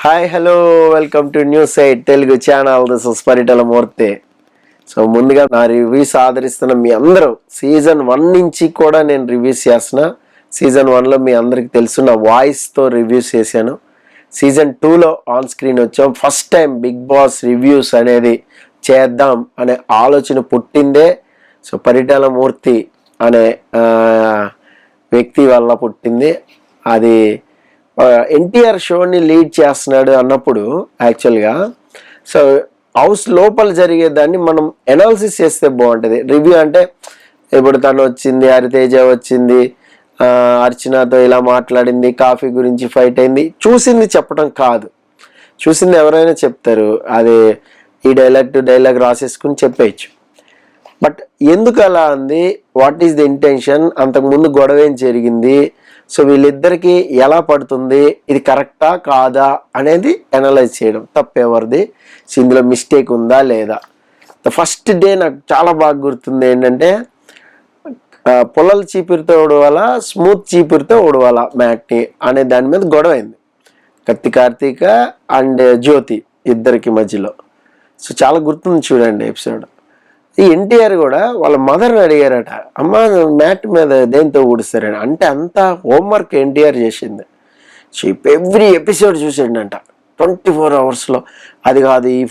Hi hello welcome to new site Telugu channel. This is Paritala Murthy. So ముందుగా నా reviews ఆదరిస్తున్న మీ అందరూ సీజన్ 1 నుంచి కూడా నేను రివ్యూస్ చేస్తున్నా. సీజన్ 1లో మీ అందరికి తెలుసు నా వాయిస్తో రివ్యూస్ చేశాను. సీజన్ 2లో ఆన్ స్క్రీన్ వచ్చాం. First time Bigg Boss reviews అనేది చేద్దాం అనే ఆలోచన పుట్టిందే సో పరిటాల మూర్తి అనే వ్యక్తి వల్ల పుట్టింది. అది ఎన్టీఆర్ షోని లీడ్ చేస్తున్నాడు అన్నప్పుడు యాక్చువల్గా సో హౌస్ లోపల జరిగేదాన్ని మనం ఎనాలిసిస్ చేస్తే బాగుంటుంది. రివ్యూ అంటే ఇప్పుడు తను వచ్చింది, హరితేజ వచ్చింది, అర్చనతో ఇలా మాట్లాడింది, కాఫీ గురించి ఫైట్ అయింది, చూసింది చెప్పడం కాదు. చూసింది ఎవరైనా చెప్తారు, అది ఈ డైలాగ్ టు డైలాగ్ రాసేసుకుని చెప్పేయచ్చు. బట్ ఎందుకు అలా ఉంది, వాట్ ఈస్ ది ఇంటెన్షన్, అంతకుముందు గొడవ ఏం జరిగింది, సో వీళ్ళిద్దరికి ఎలా పడుతుంది, ఇది కరెక్టా కాదా అనేది అనలైజ్ చేయడం తప్పెవరిది, సో ఇందులో మిస్టేక్ ఉందా లేదా. ద ఫస్ట్ డే నాకు చాలా బాగా గుర్తుంది ఏంటంటే పొలాల చీపురితో ఉడవాలా స్మూత్ చీపురితో ఉడవాలా మ్యాట్ని అనే దాని మీద గొడవ అయింది కత్తి కార్తీక అండ్ జ్యోతి ఇద్దరికి మధ్యలో. సో చాలా గుర్తుంది చూడండి ఎపిసోడ్. ఈ ఎన్టీఆర్ కూడా వాళ్ళ మదర్ని అడిగారట, అమ్మ మ్యాట్ మీద దేంతో ఊడిస్తారని. అంటే అంత హోంవర్క్ ఎన్టీఆర్ చేసింది. సో ఎవ్రీ ఎపిసోడ్ చూసాడంట 24 అవర్స్లో. అది కాదు, ఈ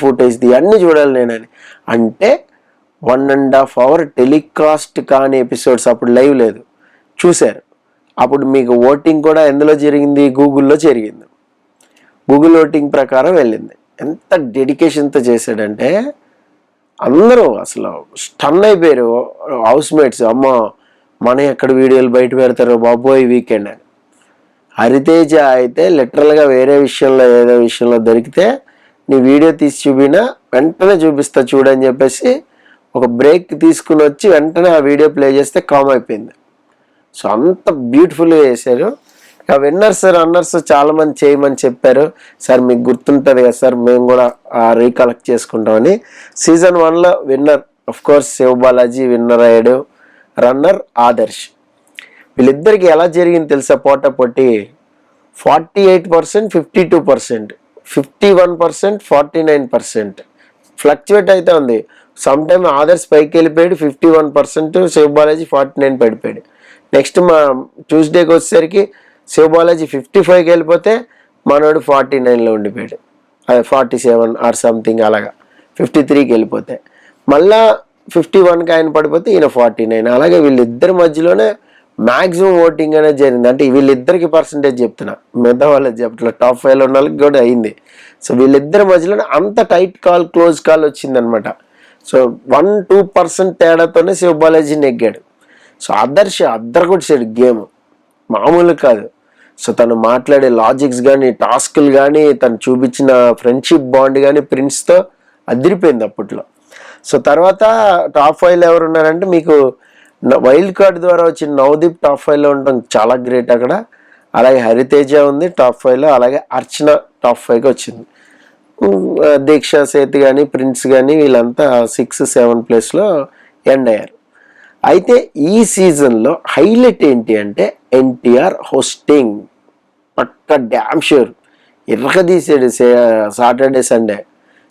ఫుటేజ్ది అన్నీ చూడాలి నేనని. అంటే 1.5 hour టెలికాస్ట్ కాని ఎపిసోడ్స్ అప్పుడు లైవ్ లేదు చూశారు. అప్పుడు మీకు ఓటింగ్ కూడా ఎందులో జరిగింది, గూగుల్లో జరిగింది. గూగుల్ ఓటింగ్ ప్రకారం వెళ్ళింది. ఎంత డెడికేషన్తో చేశాడంటే అందరూ అసలు స్టన్ అయిపోయారు హౌస్ మేట్స్. అమ్మ మన ఎక్కడ వీడియోలు బయట పెడతారో బాబోయ్ వీకెండ్ అని. హరితేజ అయితే లిటరల్గా వేరే విషయంలో ఏదో విషయంలో దొరికితే నీ వీడియో తీసి చూపినా వెంటనే చూపిస్తా చూడని చెప్పేసి ఒక బ్రేక్ తీసుకుని వచ్చి వెంటనే ఆ వీడియో ప్లే చేస్తే కామ్ అయిపోయింది. సో అంత బ్యూటిఫుల్గా చేశారు. ఇక విన్నర్స్ రన్నర్స్ చాలామంది చేయమని చెప్పారు. సార్ మీకు గుర్తుంటుంది కదా సార్, మేము కూడా రీకలెక్ట్ చేసుకుంటామని. సీజన్ 1లో winner of course Sivabalaji winner అయ్యాడు, రన్నర్ ఆదర్శ్. వీళ్ళిద్దరికి ఎలా జరిగింది తెలుసా పోటాపోటీ, 48%, 52%, 51%, 49% ఫ్లక్చువేట్ అయితే ఉంది. సమ్ టైమ్ ఆదర్శ్ పైకి వెళ్ళిపోయాడు 51%, శివబాలాజీ 49 పడిపోయాడు. నెక్స్ట్ మా ట్యూస్డేకి వచ్చేసరికి శివబాలాజీ 55కి వెళ్ళిపోతే మనోడు 49లో ఉండిపోయాడు, అదే 47 ఆర్ సంథింగ్ అలాగా 53కి వెళ్ళిపోతే మళ్ళా 51కి ఆయన పడిపోతే ఈయన 49. అలాగే వీళ్ళిద్దరి మధ్యలోనే మ్యాక్సిమం ఓటింగ్ అనేది జరిగింది. అంటే వీళ్ళిద్దరికి పర్సంటేజ్ చెప్తున్నా, మిగతా వాళ్ళకి చెప్పట్లా, టాప్ 5లో ఉన్న వాళ్ళకి కూడా అయింది. సో వీళ్ళిద్దరి మధ్యలోనే అంత టైట్ కాల్, క్లోజ్ కాల్ వచ్చిందనమాట. సో 1-2% తేడాతోనే శివబాలాజీ నెగ్గాడు. సో ఆదర్శ కొట్టాడు గేమ్, మామూలు కాదు. సో తను మాట్లాడే లాజిక్స్ కానీ, టాస్క్లు కానీ, తను చూపించిన ఫ్రెండ్షిప్ బాండ్ కానీ ప్రిన్స్తో అదిరిపోయింది అప్పట్లో. సో తర్వాత టాప్ 5లో ఎవరు ఉన్నారంటే మీకు వైల్డ్ కార్డ్ ద్వారా వచ్చిన నవదీప్ టాప్ 5లో ఉండడం చాలా గ్రేట్ అక్కడ. అలాగే హరితేజ ఉంది టాప్ 5లో, అలాగే అర్చన టాప్ 5కి వచ్చింది. దీక్షా సేత్ కానీ, ప్రిన్స్ కానీ వీళ్ళంతా 6-7 ప్లేస్లో ఎండ్ అయ్యారు. అయితే ఈ సీజన్లో హైలైట్ ఏంటి అంటే ఎన్టీఆర్ హోస్టింగ్ పక్క డ్యామ్ షూర్ ఎర్రగదీసాడు సాటర్డే సండే.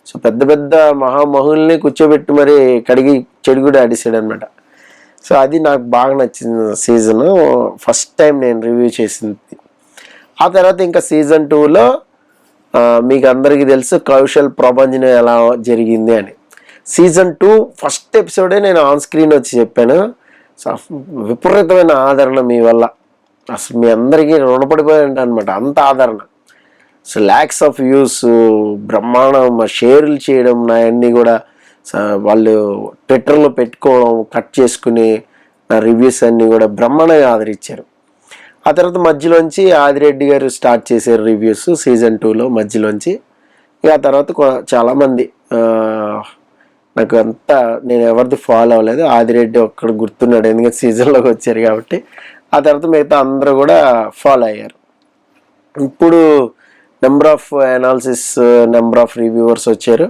సో పెద్ద పెద్ద మహామహుల్ని కూర్చోబెట్టి మరి కడిగి చెడు కూడా ఆడిసాడు అనమాట. సో అది నాకు బాగా నచ్చింది సీజను, ఫస్ట్ టైం నేను రివ్యూ చేసింది. ఆ తర్వాత ఇంకా సీజన్ 2లో మీకు అందరికీ తెలుసు కౌశల్ ప్రభంజనం ఎలా జరిగింది అని. సీజన్ 2 ఫస్ట్ ఎపిసోడే నేను ఆన్ స్క్రీన్ వచ్చి చెప్పాను. సో విపరీతమైన ఆదరణ మీ వల్ల, అసలు మీ అందరికీ రుణపడిపోయాను అనమాట, అంత ఆదరణ. సో ల్యాక్స్ ఆఫ్ వ్యూస్, బ్రహ్మాండం షేర్లు చేయడం, నా అన్నీ కూడా వాళ్ళు ట్విట్టర్లో పెట్టుకోవడం, కట్ చేసుకుని నా రివ్యూస్ అన్నీ కూడా బ్రహ్మాండంగా ఆదరించారు. ఆ తర్వాత మధ్యలోంచి ఆదిరెడ్డి గారు స్టార్ట్ చేశారు రివ్యూస్ సీజన్ 2లో మధ్యలోంచి. ఇక ఆ తర్వాత చాలామంది నాకు అంతా నేను ఎవరిది ఫాలో అవ్వలేదు, ఆదిరెడ్డి ఒక్కడ గుర్తున్నాడు ఎందుకంటే సీజన్లోకి వచ్చారు కాబట్టి. ఆ తర్వాత మిగతా అందరూ కూడా ఫాలో అయ్యారు. ఇప్పుడు number of analysis, number of reviewers వచ్చారు.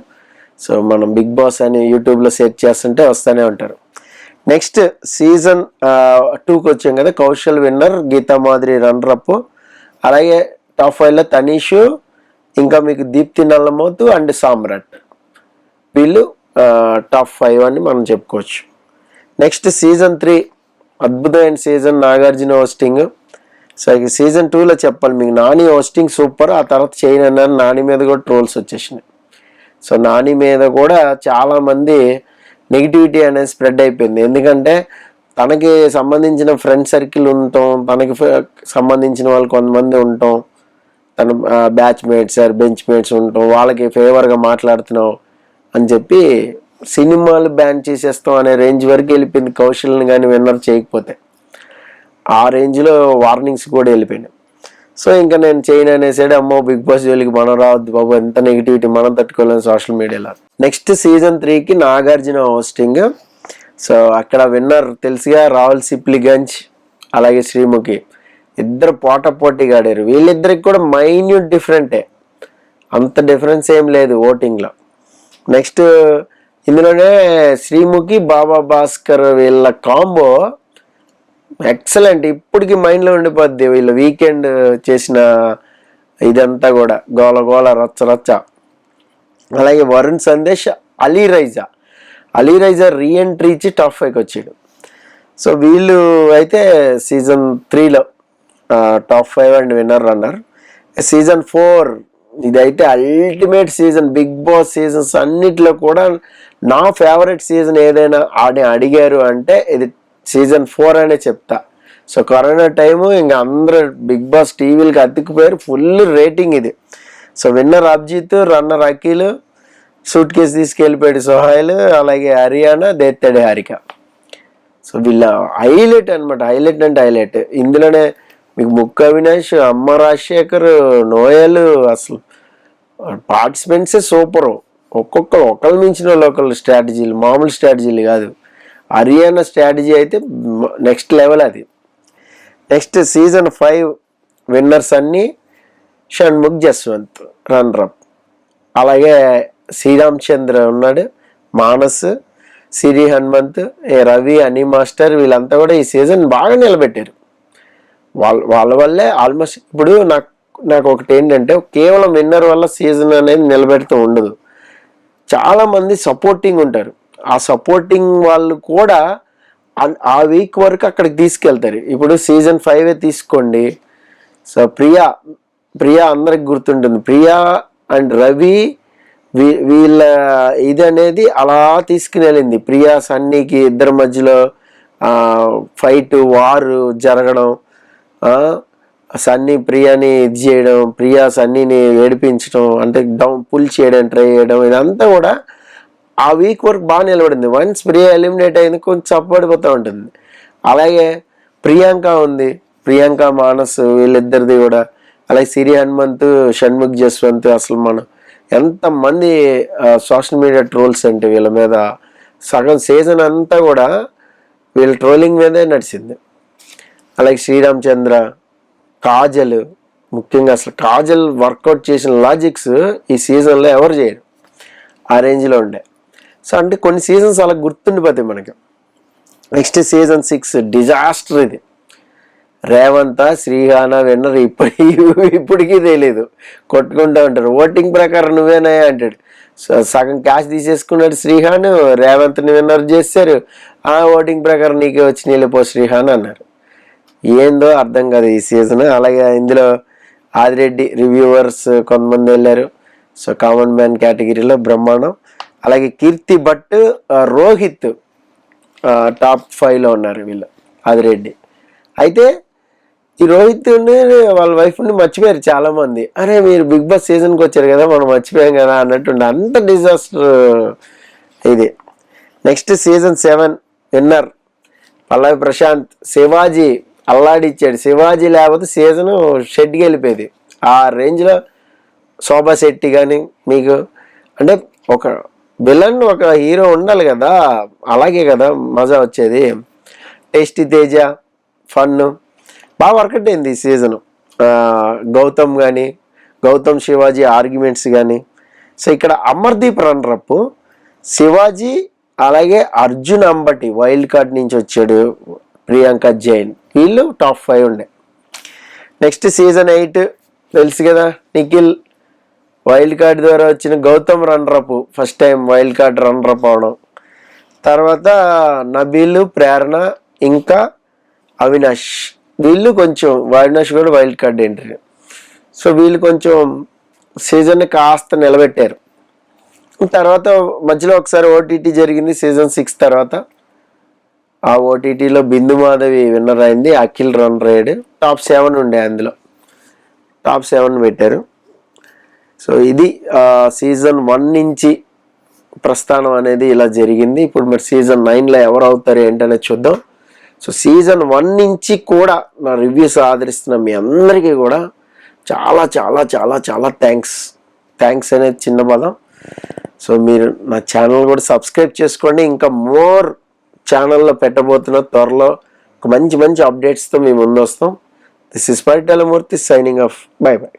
సో మనం బిగ్ బాస్ అని యూట్యూబ్లో సెర్చ్ చేస్తుంటే వస్తూనే ఉంటారు. నెక్స్ట్ సీజన్ 2కి వచ్చాం కదా, Kaushal winner, Geetha Madhuri runner up, అలాగే టాప్ 5లో తనీషు, ఇంకా మీకు దీప్తి నల్లమోతు అండ్ సామ్రాట్, వీళ్ళు టాప్ 5 అని మనం చెప్పుకోవచ్చు. నెక్స్ట్ సీజన్ 3 అద్భుతమైన సీజన్, నాగార్జున హోస్టింగ్. సో ఇక సీజన్ 2లో చెప్పాలి మీకు, నాని హోస్టింగ్ సూపర్. ఆ తర్వాత చేయను అన్నారు, నాని మీద కూడా ట్రోల్స్ వచ్చేసినాయి. సో నాని మీద కూడా చాలామంది నెగిటివిటీ అనేది స్ప్రెడ్ అయిపోయింది. ఎందుకంటే తనకి సంబంధించిన ఫ్రెండ్ సర్కిల్ ఉండటం, తనకి సంబంధించిన వాళ్ళు కొంతమంది ఉండటం, తన బ్యాచ్ మేట్స్ బెంచ్ మేట్స్ ఉండటం, వాళ్ళకి ఫేవర్గా మాట్లాడుతున్నావు అని చెప్పి సినిమాలు బ్యాన్ చేసేస్తాం అనే రేంజ్ వరకు వెళ్ళిపోయింది. కౌశల్ని కానీ విన్నర్ చేయకపోతే ఆ రేంజ్లో వార్నింగ్స్ కూడా వెళ్ళిపోయినాయి. సో ఇంకా నేను చేయను అనేసాడు. అమ్మో బిగ్ బాస్ జోలికి మనం రావద్దు బాబు, ఎంత నెగిటివిటీ మనం తట్టుకోలేము సోషల్ మీడియాలో. నెక్స్ట్ సీజన్ 3కి నాగార్జున హోస్టింగ్. సో అక్కడ విన్నర్ తెలుసుగా, రాహుల్ సిప్లిగంజ్ అలాగే శ్రీముఖి, ఇద్దరు పోటాపోటీగా ఆడారు. వీళ్ళిద్దరికి కూడా మైన్యూట్ డిఫరెంటే, అంత డిఫరెన్స్ ఏం లేదు ఓటింగ్లో. నెక్స్ట్ ఇందులోనే శ్రీముఖి, బాబా భాస్కర్ వీళ్ళ కాంబో ఎక్సలెంట్, ఇప్పటికి మైండ్లో ఉండిపోద్ది. వీళ్ళు వీకెండ్ చేసిన ఇదంతా కూడా గోల గోల రచ్చ రచ్చ. అలాగే వరుణ్ సందేశ్, అలీరైజా రీఎంట్రీ ఇచ్చి టాప్ 5కి వచ్చాడు. సో వీళ్ళు అయితే సీజన్ 3లో top 5 and winner runner. Season 4 ఇదైతే ultimate season. Bigg Boss seasons అన్నిట్లో కూడా నా ఫేవరెట్ సీజన్ ఏదైనా అడిగారు అంటే ఇది సీజన్ 4 అనే చెప్తా. సో కరోనా టైము ఇంకా అందరూ బిగ్ బాస్ టీవీలకి అతుక్కుపోయారు, ఫుల్ రేటింగ్ ఇది. So winner Abhijeet, runner Akhil, suitcase తీసుకెళ్ళిపోయాడు సోహైల్, అలాగే హరియానా దేత్తడి హారిక. సో వీళ్ళ హైలైట్ అనమాట, హైలైట్ అంటే హైలైట్. ఇందులోనే మీకు ముక్కు అవినాష్, అమ్మ రాజశేఖర్, నోయల్, అసలు పార్టిసిపెంట్సే సూపరు. ఒకళ్ళ మించిన ఒకళ్ళు స్ట్రాటజీలు, మామూలు స్ట్రాటజీలు కాదు. హరియానా స్ట్రాటజీ అయితే నెక్స్ట్ లెవెల్ అది. నెక్స్ట్ సీజన్ 5 విన్నర్స్ అన్నీ షణ్ముఖ్ జస్వంత్ రన్నరప్. అలాగే శ్రీరామ్ చంద్ర ఉన్నాడు, మానస్, సిరి హనుమంత్, రవి, అని మాస్టర్, వీళ్ళంతా కూడా ఈ సీజన్ బాగా నిలబెట్టారు. వాళ్ళ వల్లే ఆల్మోస్ట్. ఇప్పుడు నాకు ఒకటి ఏంటంటే, కేవలం విన్నర్ వల్ల సీజన్ అనేది నిలబెడుతూ ఉండదు, చాలామంది సపోర్టింగ్ ఉంటారు. ఆ సపోర్టింగ్ వాళ్ళు కూడా ఆ వీక్ వరకు అక్కడికి తీసుకెళ్తారు. ఇప్పుడు సీజన్ 5 తీసుకోండి. సో ప్రియా అందరికి గుర్తుంటుంది. ప్రియా అండ్ రవి వీళ్ళ ఇది అనేది అలా తీసుకుని వెళ్ళింది. ప్రియా సన్నీకి ఇద్దరి మధ్యలో ఫైట్ వారు జరగడం, సన్నీ ప్రియాని ఇది చేయడం, ప్రియా సన్నీని ఏడిపించడం, అంటే పుల్ చేయడం ట్రై చేయడం, ఇదంతా కూడా ఆ వీక్ వరకు బాగా నిలబడింది. వన్స్ ప్రియా ఎలిమినేట్ అయింది కొంచెం చప్పడిపోతూ ఉంటుంది. అలాగే ప్రియాంక ఉంది, ప్రియాంక మానస్ వీళ్ళిద్దరిది కూడా. అలాగే సిరి హనుమంత్, షణ్ముఖ్ జస్వంత్, అసలు మనం ఎంతమంది సోషల్ మీడియా ట్రోల్స్ అంటే వీళ్ళ మీద సగం సీజన్ అంతా కూడా వీళ్ళ ట్రోలింగ్ మీదే నడిచింది. అలాగే శ్రీరామ్ చంద్ర, కాజల్, ముఖ్యంగా అసలు కాజల్ వర్కౌట్ చేసిన లాజిక్స్ ఈ సీజన్లో ఎవరు చేయరు, ఆ రేంజ్లో ఉండే. సో అంటే కొన్ని సీజన్స్ అలా గుర్తుండిపోతాయి మనకి. నెక్స్ట్ సీజన్ 6 డిజాస్టర్ ఇది. రేవంత్, శ్రీహానా విన్నర్ ఇప్పటికీ తెలియదు, కొట్టుకుంటూ ఉంటారు. ఓటింగ్ ప్రకారం నువ్వేనా అంటాడు. సగం క్యాష్ తీసేసుకున్నాడు శ్రీహాన్, రేవంత్ని విన్నర్ చేశారు. ఆ ఓటింగ్ ప్రకారం నీకే వచ్చి వెళ్ళిపో శ్రీహాన్ అన్నారు. ఏందో అర్థం కాదు ఈ సీజన్. అలాగే ఇందులో ఆదిరెడ్డి రివ్యూవర్స్ కొంతమంది వెళ్ళారు. సో కామన్ మ్యాన్ కేటగిరీలో బ్రహ్మాండం. అలాగే కీర్తి భట్, రోహిత్ టాప్ 5లో ఉన్నారు వీళ్ళు, ఆదిరెడ్డి. అయితే ఈ రోహిత్ వాళ్ళ వైఫ్ని మర్చిపోయారు చాలామంది. అరే మీరు బిగ్ బాస్ సీజన్కి వచ్చారు కదా, మనం మర్చిపోయాం కదా అన్నట్టుండే, అంత డిజాస్టర్ ఇది. నెక్స్ట్ సీజన్ 7 విన్నర్ పల్లవి ప్రశాంత్. శివాజీ అల్లాడిచ్చాడు. శివాజీ లేకపోతే సీజన్ షెడ్కి వెళ్ళిపోయేది. ఆ రేంజ్లో శోభా శెట్టి కానీ, మీకు అంటే ఒక విలన్ ఒక హీరో ఉండాలి కదా, అలాగే కదా మజా వచ్చేది. టేస్టీ తేజ ఫన్ బాగా వర్కౌట్ అయింది ఈ సీజను. గౌతమ్ శివాజీ ఆర్గ్యుమెంట్స్ కానీ. సో ఇక్కడ అమర్దీప్ రన్నరప్, శివాజీ, అలాగే అర్జున్ అంబటి వైల్డ్ కార్డ్ నుంచి వచ్చాడు, ప్రియాంక జైన్, వీళ్ళు టాప్ 5 ఉండే. నెక్స్ట్ సీజన్ 8 తెలుసు కదా నిఖిల్. వైల్డ్ కార్డ్ ద్వారా వచ్చిన Gautam runner up, first time wild card runner up అవడం. తర్వాత నబీల్, ప్రేరణ, ఇంకా అవినాష్. వీళ్ళు కొంచెం, అవినాష్ కూడా వైల్డ్ కార్డ్ ఎంట్రీ. సో వీళ్ళు కొంచెం సీజన్ని కాస్త నిలబెట్టారు. తర్వాత మధ్యలో ఒకసారి ఓటీటీ జరిగింది సీజన్ 6 తర్వాత. ఆ ఓటీటీలో బిందు మాధవి విన్నర్ అయింది, అఖిల్ రన్నర్ అయ్యాడు. టాప్ 7 ఉండే, అందులో టాప్ 7 పెట్టారు. సో ఇది సీజన్ 1 నుంచి ప్రస్థానం అనేది ఇలా జరిగింది. ఇప్పుడు మరి సీజన్ 9లో ఎవరు అవుతారు ఏంటనేది చూద్దాం. సో సీజన్ 1 నుంచి కూడా నా రివ్యూస్ ఆదరిస్తున్న మీ అందరికీ కూడా చాలా చాలా చాలా చాలా థ్యాంక్స్ అనేది చిన్న పదం. సో మీరు నా ఛానల్ కూడా సబ్స్క్రైబ్ చేసుకోండి. ఇంకా మోర్ ఛానల్లో పెట్టబోతున్న త్వరలో ఒక మంచి మంచి అప్డేట్స్తో మేము ముందు వస్తాం. This is Paritala Murthy signing off. By by.